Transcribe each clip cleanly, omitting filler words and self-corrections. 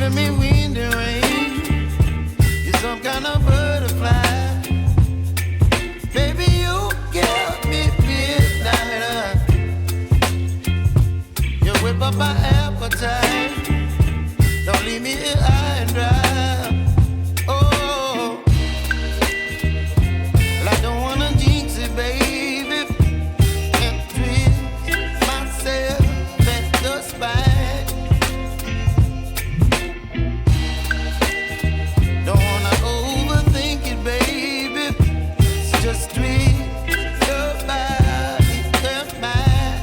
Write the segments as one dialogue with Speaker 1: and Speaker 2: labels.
Speaker 1: giving me wind and rain. You're some kind of butterfly. Baby, you give me midnight. You whip up my appetite. Don't leave me here high and dry. Oh, well, I don't wanna jinx it, baby. And twist myself at the spine. Don't wanna overthink it, baby. It's just twist your body and mine.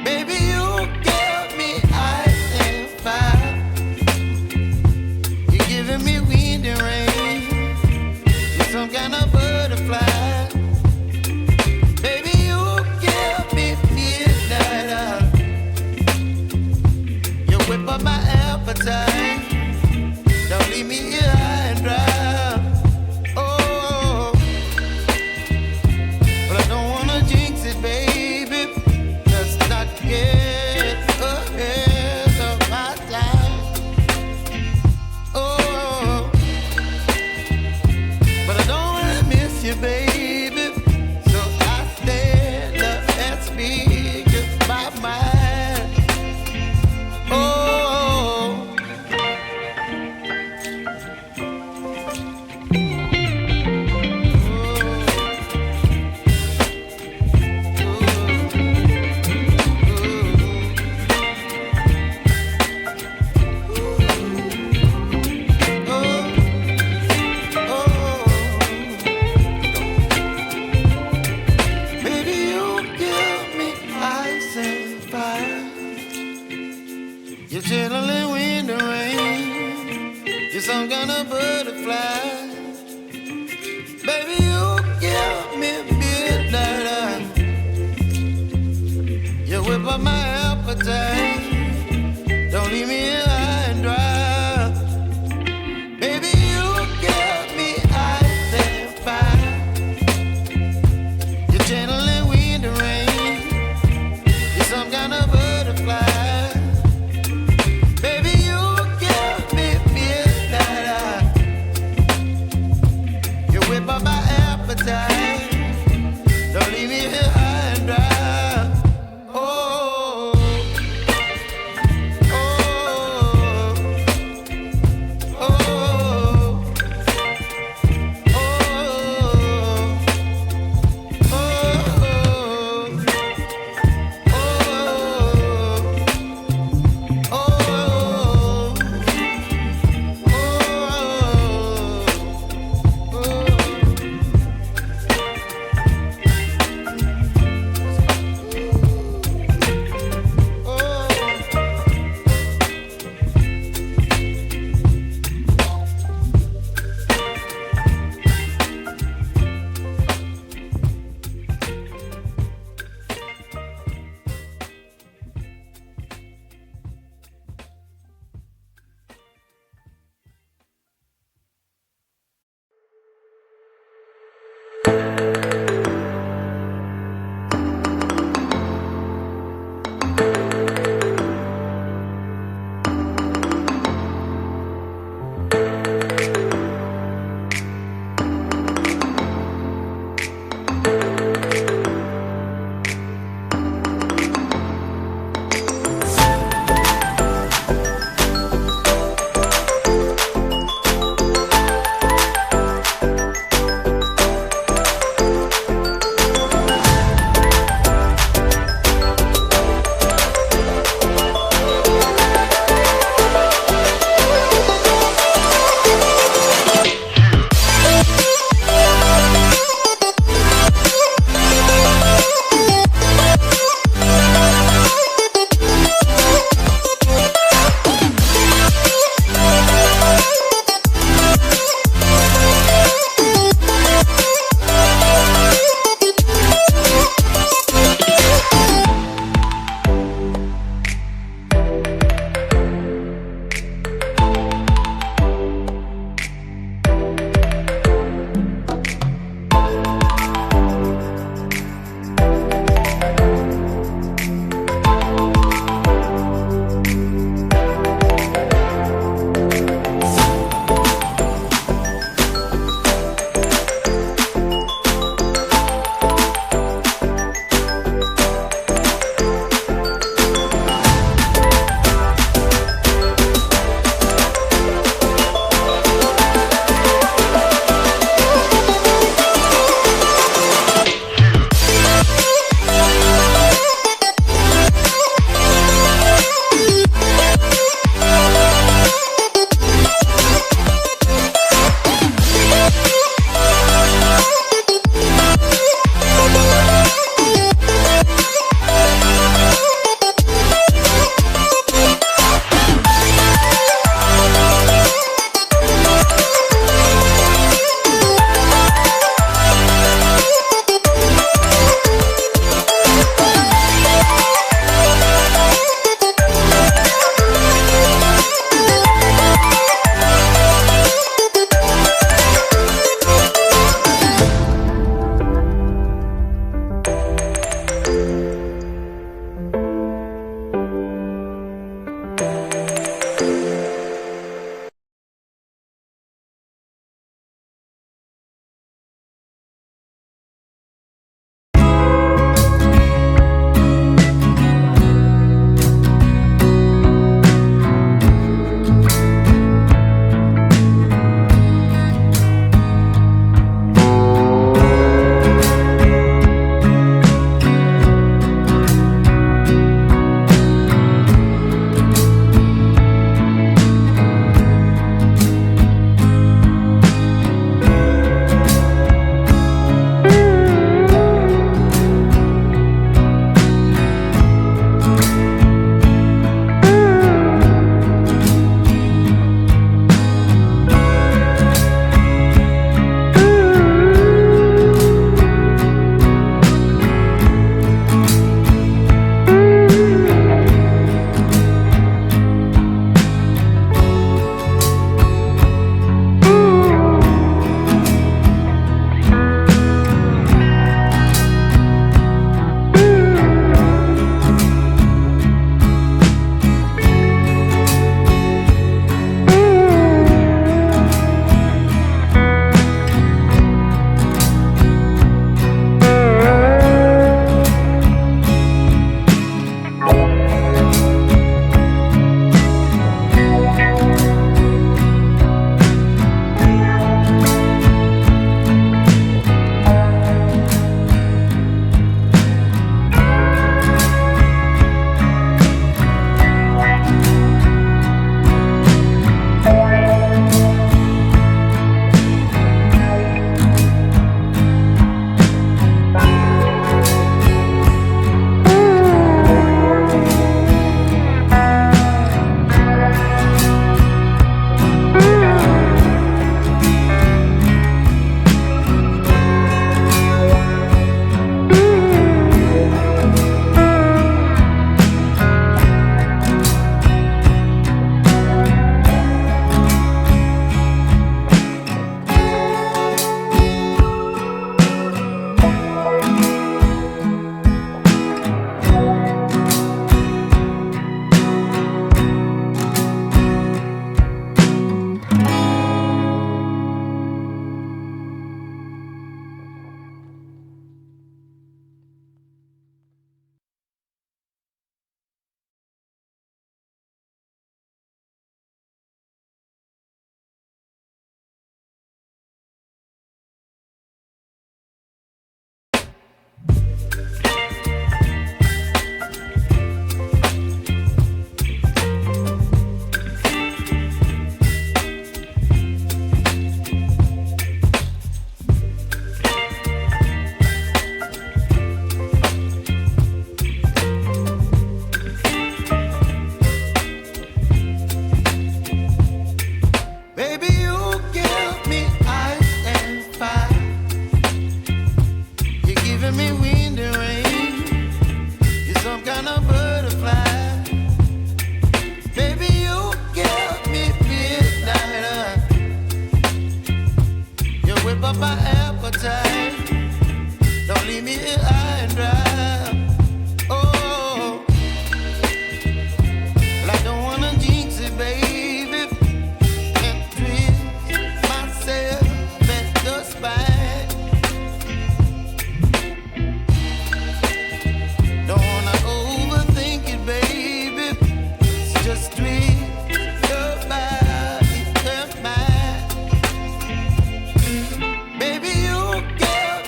Speaker 1: Baby, you give me ice and fire. You're giving me wind and rain. You're some kind of butterfly. Baby, you give me midnight. You whip up my appetite. Don't leave me here high and dry. Oh, but I don't wanna jinx it, baby. Let's not get ahead of my time. Oh, but I don't wanna miss you, baby. So I stand up and speak my mind. Oh. Baby, you give me ice and fire. You're chilling wind and rain. You're some kind of butterfly. Baby, you give me midnight. You whip up my appetite.